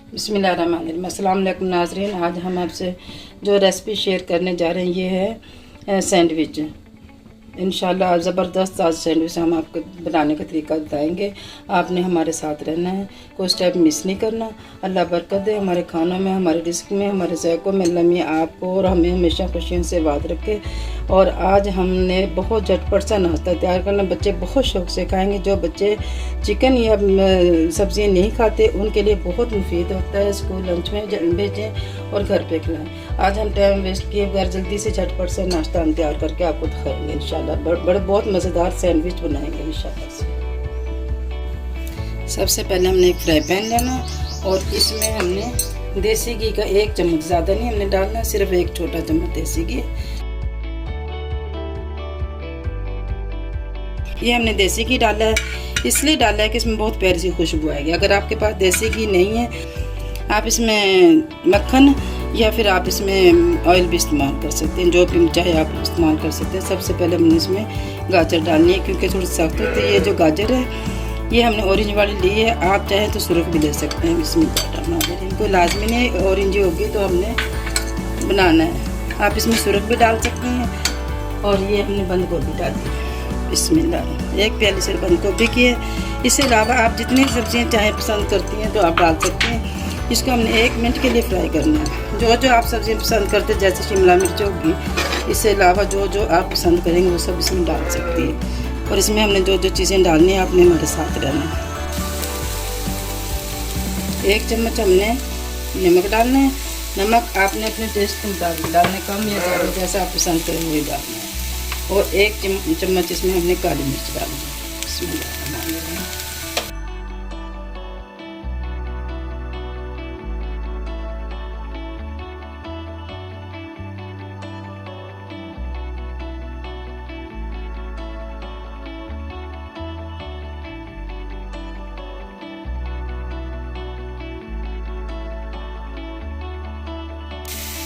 बिस्मिल्लाहिर्रहमानिर्रहीम। अस्सलाम वालेकुम नाज़रीन। आज हम आपसे जो रेसिपी शेयर करने जा रहे हैं ये है सैंडविच। इंशाल्लाह ज़बरदस्त आज सैंडविच हम आपको बनाने का तरीका बताएंगे। आपने हमारे साथ रहना है, कोई स्टेप मिस नहीं करना। अल्लाह बरकत दे हमारे खानों में, हमारे रिस्क में, हमारे ज़ायक़ों में। अल्लाह मियां आपको और हमें हमेशा खुशियों से बात रखे। और आज हमने बहुत झटपट सा नाश्ता तैयार करना, बच्चे बहुत शौक़ से खाएंगे। जो बच्चे चिकन या सब्ज़ियाँ नहीं खाते उनके लिए बहुत मुफीद होता है। स्कूल लंच में भेजें और घर पे खिलाएं। आज हम टाइम वेस्ट किए बगैर जल्दी से झटपट से नाश्ता हम तैयार करके आपको दिखाएंगे इंशाल्लाह। बड़े बहुत मज़ेदार सैंडविच बनाएंगे इंशाल्लाह से। सबसे पहले हमने एक फ्राई पैन लेना और इसमें हमने देसी घी का 1 चम्मच, ज़्यादा नहीं हमने डालना, सिर्फ 1 छोटा चम्मच देसी घी। ये हमने देसी घी डाला है, इसलिए डाला है कि इसमें बहुत प्यारी सी खुशबू आएगी। अगर आपके पास देसी घी नहीं है आप इसमें मक्खन या फिर आप इसमें ऑयल भी इस्तेमाल कर सकते हैं, जो भी चाहे आप इस्तेमाल कर सकते हैं। सबसे पहले हमने इसमें गाजर डालनी है क्योंकि थोड़ी सख्त होती है। ये जो गाजर है ये हमने ऑरेंज वाली ली है, आप चाहें तो सुरख भी ले सकते हैं। इसमें डालना है, इनको लाजमी नहीं ऑरेंज होगी तो हमने बनाना है। आप इसमें सुरख भी डाल सकते हैं। और ये हमने बंद गोभी डाली है, बिस्मिल्लाह। 1 प्याली से बंद गोभी की है। इसके अलावा आप जितनी सब्जियां चाहे पसंद करती हैं तो आप डाल सकते हैं। इसको हमने 1 मिनट के लिए फ्राई करना है। जो जो आप सब्जियां पसंद करते हैं, जैसे शिमला मिर्च होगी, इससे अलावा जो जो आप पसंद करेंगे वो सब इसमें डाल सकती है। और इसमें हमने जो जो चीज़ें डालनी है आपने हमारे साथ रहना है। 1 चम्मच हमने नमक डालना है। नमक आपने अपने टेस्ट के मुताबिक डालना है, कम या ज़्यादा जैसा आप पसंद करें वही डालना है। और 1 चम्मच इसमें हमने काली मिर्च डालनी है।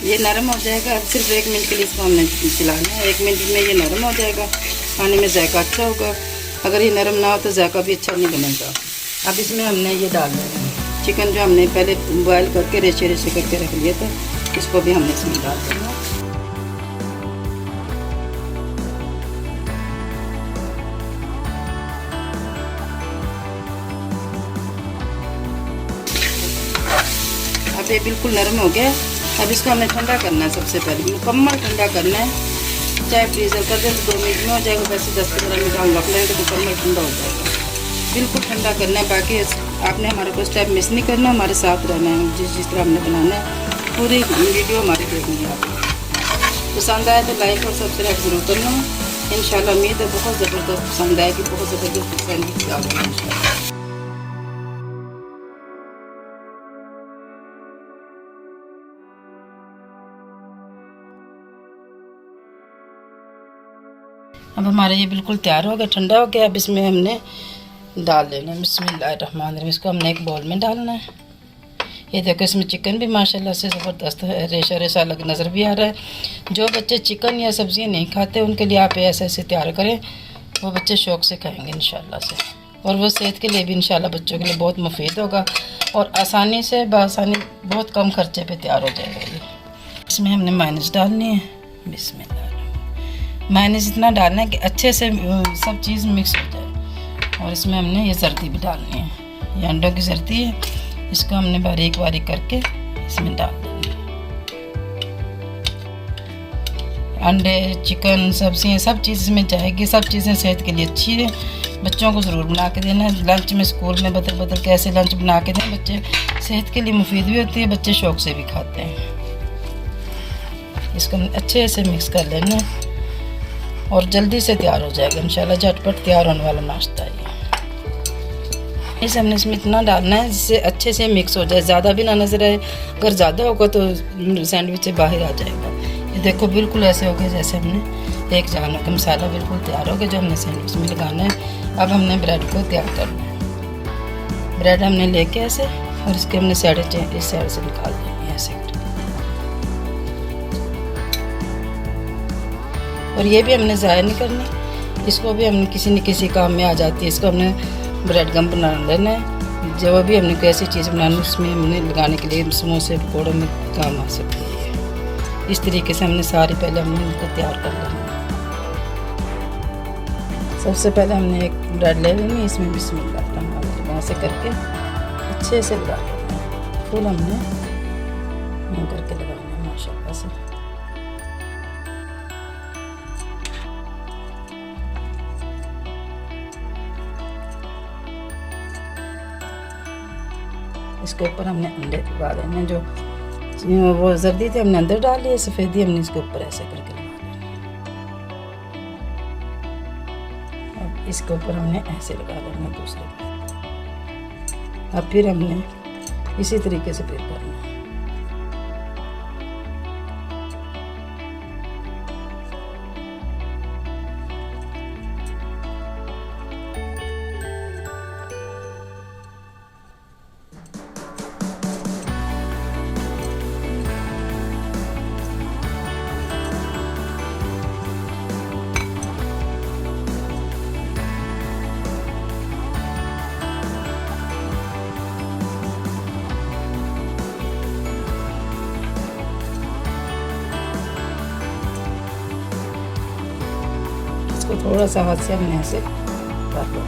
ये नरम हो जाएगा, सिर्फ 1 मिनट के लिए इसको हमने चलाना है। 1 मिनट में ये नरम हो जाएगा, खाने में जायका अच्छा होगा। अगर ये नरम ना हो तो जायका भी अच्छा नहीं बनेगा। अब इसमें हमने ये डालना है चिकन, जो हमने पहले बॉयल करके रेशे रेशे करके रख लिया था, इसको भी हमने इसमें डाल देना। अब ये बिल्कुल नरम हो गया। अब इसको हमें ठंडा करना है। सबसे पहले मुकम्मल ठंडा करना है, चाहे फ्रीज़र कर दें तो 2 मिनट में हो जाएगा, वैसे 10-15 मिनट हम रख लेंगे तो मुकम्मल ठंडा हो जाएगा। बिल्कुल ठंडा करना है। बाकी आपने हमारे को स्टेप मिस नहीं करना, हमारे साथ रहना है। जिस तरह हमने बनाना है पूरी वीडियो हमारी देखनी है। आपको पसंद आए तो लाइक और सब्सक्राइब ज़रूर करना। इंशाल्लाह उम्मीद है बहुत ज़बरदस्त पसंद आएगी, बहुत ज़बरदस्त सैंडविच आएगा इंशाल्लाह। अब हमारा ये बिल्कुल तैयार हो गया, ठंडा हो गया। अब इसमें हमने डाल लेना है। बिस्मिल्लाहिर्रहमानिर्रहीम। इसको हमने एक बाउल में डालना है। ये देखो इसमें चिकन भी माशाल्लाह से ज़बरदस्त है, रेशा रेशा अलग नज़र भी आ रहा है। जो बच्चे चिकन या सब्ज़ियाँ नहीं खाते उनके लिए आप ऐसे ऐसे तैयार करें, वो बच्चे शौक़ से खाएँगे इंशाल्लाह से। और वो सेहत के लिए भी इंशाल्लाह बच्चों के लिए बहुत मुफीद होगा और आसानी से बआसानी बहुत कम खर्चे पे तैयार हो जाएगा ये। इसमें हमने मायनेज़ डालनी है। बिस्मिल्लाह। मायनेज़ इतना डालना है कि अच्छे से सब चीज़ मिक्स हो जाए। और इसमें हमने ये जर्दी भी डालनी है, ये अंडों की जर्दी है। इसको हमने बारीक बारीक करके इसमें डाल देंगे। अंडे, चिकन, सब्जियाँ सब चीज़ इसमें जाएगी। सब चीज़ें सेहत के लिए अच्छी है। बच्चों को ज़रूर बना के देना है। लंच में स्कूल में बदल बदल के ऐसे लंच बना के दें, बच्चे सेहत के लिए मुफीद भी होती है, बच्चे शौक़ से भी खाते हैं। इसको अच्छे से मिक्स कर लेना है और जल्दी से तैयार हो जाएगा इंशाल्लाह। झटपट तैयार होने वाला नाश्ता है। इसे हमने इसमें इतना डालना है जिससे अच्छे से मिक्स हो जाए, ज़्यादा भी ना नज़र आए। अगर ज़्यादा होगा तो सैंडविच से बाहर आ जाएगा। ये देखो बिल्कुल ऐसे हो गया जैसे हमने एक जान का मसाला बिल्कुल तैयार हो गया जो हमने सैंडविच में लगाना है। अब हमने ब्रेड को तैयार करना है। ब्रेड हमने लेके ऐसे और इसके हमने इस साइड से निकाल देनी है ऐसे। और ये भी हमने ज़ाया नहीं करनी, इसको भी हमने किसी न किसी काम में आ जाती है। इसको हमने ब्रेड गम बना लेना है। जब भी हमने कोई ऐसी चीज़ बनानी उसमें हमने लगाने के लिए समोसे पकौड़ों में काम आ सकती है। इस तरीके से हमने सारी पहले हमने इनको तैयार कर लेना। सबसे पहले हमने एक ब्रेड ले लेनी, इसमें बिस्मिल्लाह ऐसे करके अच्छे से लगा लेना। फुल हमने यूँ करके लगाना है माशाल्लाह से। इसके ऊपर हमने अंडे लगा देने, जो वो जर्दी थे हमने अंदर डाल लिए, सफ़ेदी हमने इसके ऊपर ऐसे करके लगा लेना। अब इसके ऊपर हमने ऐसे लगा लेना दूसरे पे। अब फिर हमने इसी तरीके से फिर करना है। थोड़ा सा हाथ से हमने ऐसे कर लो।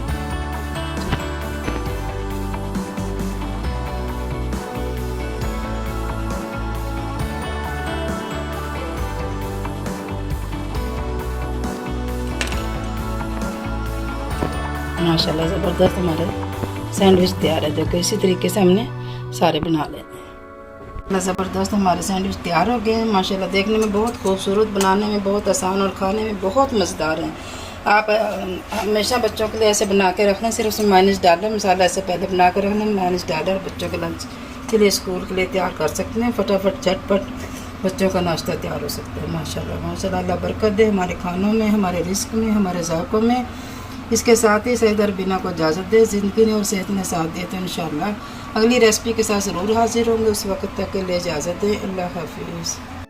माशाल्लाह ज़बरदस्त हमारे सैंडविच तैयार है। देखो इसी तरीके से हमने सारे बना लेने हैं। ज़बरदस्त हमारे सैंडविच तैयार हो गए हैं माशाल्लाह। देखने में बहुत खूबसूरत, बनाने में बहुत आसान और खाने में बहुत मज़ेदार हैं। आप हमेशा बच्चों के लिए ऐसे बना के रखना, सिर्फ उसमें माइनस डालना, मसाला ऐसे पहले बना के रखना, माइनस डालना, बच्चों के लंच के लिए स्कूल के लिए तैयार कर सकते हैं। फटाफट झटपट बच्चों का नाश्ता तैयार हो सकता है। माशाल्लाह माशाल्लाह, अल्लाह बरकत दे हमारे खानों में, हमारे रिस्क में, हमारे ज़ायक़ों में। इसके साथ ही सईद अरबीना को इजाज़त दे। ज़िंदगी ने और सेहत ने साथ दिए तो इंशाअल्लाह अगली रेसिपी के साथ ज़रूर हाजिर होंगे। उस वक्त तक के लिए इजाज़त दें। अल्लाह हाफिज़।